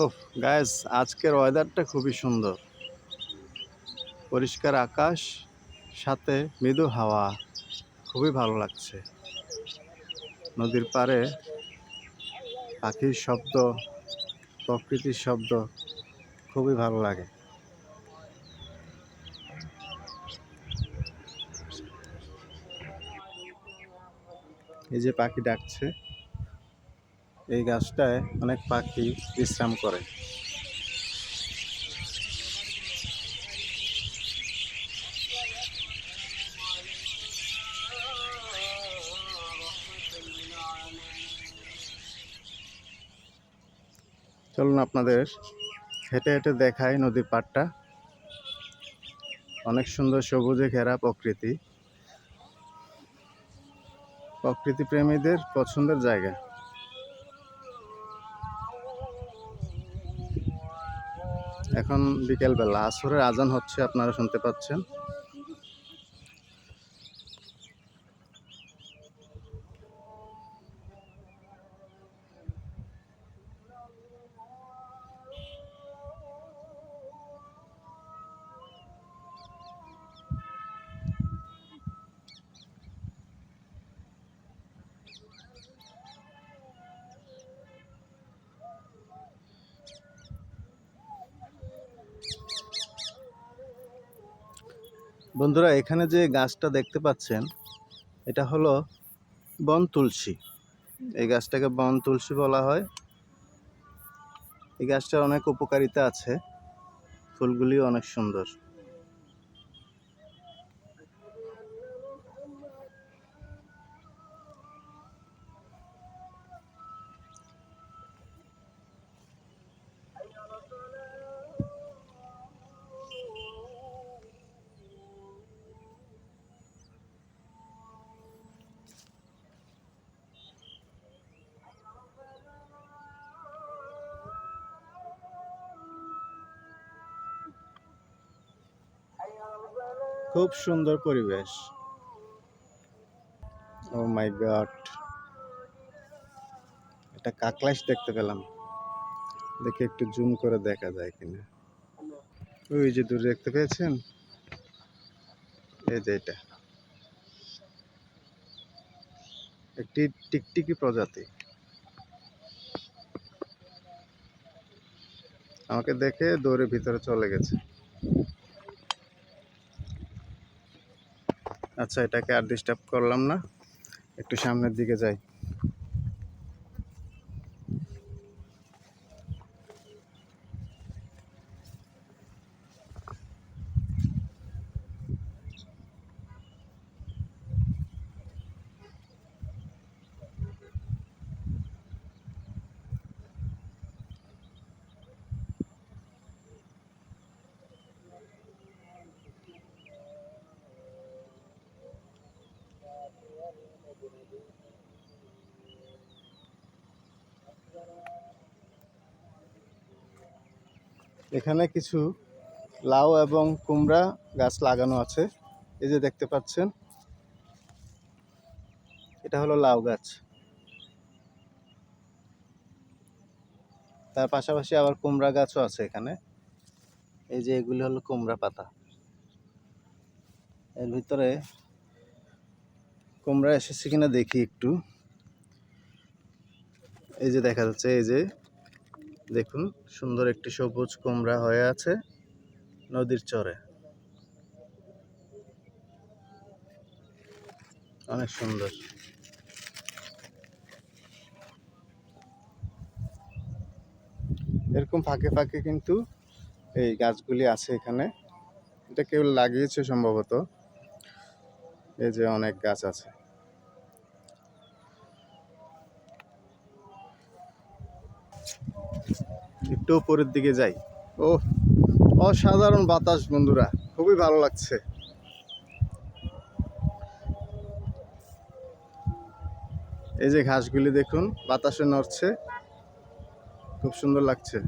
ওহ guys, আজকের ওয়েদারটা খুবই সুন্দর। পরিষ্কার আকাশ, সাথে মৃদু হাওয়া, খুবই ভালো লাগছে। নদীর পাড়ে পাখির শব্দ, প্রকৃতির শব্দ খুবই ভালো লাগে। এই যে পাখি ডাকছে, এই গাছটায় অনেক পাখি বিশ্রাম করে। চলুন আপনাদের হেঁটে হেঁটে দেখাই নদীর পাড়টা। অনেক সুন্দর সবুজে ঘেরা প্রকৃতি। প্রকৃতি প্রেমীদের পছন্দের জায়গা। এখন বিকেলবেলা, আসরের আজান হচ্ছে, আপনারা শুনতে পাচ্ছেন। বন্ধুরা, এখানে যে গাছটা দেখতে পাচ্ছেন, এটা হলো বন তুলসী। এই গাছটাকে বন তুলসী বলা হয়। এই গাছটার অনেক উপকারিতা আছে, ফুলগুলিও অনেক সুন্দর। খুব সুন্দর পরিবেশ। ও মাই গড, এটা কাকলাইশ দেখতে পেলাম। দেখে একটু জুম করে দেখা যায় কিনা। ওই যে দূরে দেখতে পেয়েছেন, এই যে এটা একটি টিকটিকি প্রজাতি। আমাকে দেখে দৌড়ে ভিতরে চলে গেছে। আচ্ছা, এটাকে আর ডিস্টার্ব করলাম না, একটু সামনের দিকে যাই। এখানে কিছু লাউ এবং কুমড়া গাছ লাগানো আছে। এই যে দেখতে পাচ্ছেন, এটা হলো লাউ গাছ। তার পাশাপাশি আবার কুমড়া গাছও আছে এখানে। এই যে এগুলি হলো কুমড়া পাতা। এর ভিতরে কুমড়া এসেছে কিনা দেখি একটু। এই যে দেখা যাচ্ছে, এই যে দেখুন, সুন্দর একটি সবুজ কুমড়া হয়ে আছে নদীর চরে। অনেক সুন্দর। এরকম ফাঁকে ফাঁকে কিন্তু এই গাছগুলি আছে এখানে। এটা কেউ লাগিয়েছে সম্ভবত। এই যে অনেক গাছ আছে। একটু উপরের দিকে যাই। ও, অসাধারণ বাতাস বন্ধুরা, খুবই ভালো লাগছে। এই যে ঘাসগুলি দেখুন, বাতাসে নড়ছে, খুব সুন্দর লাগছে।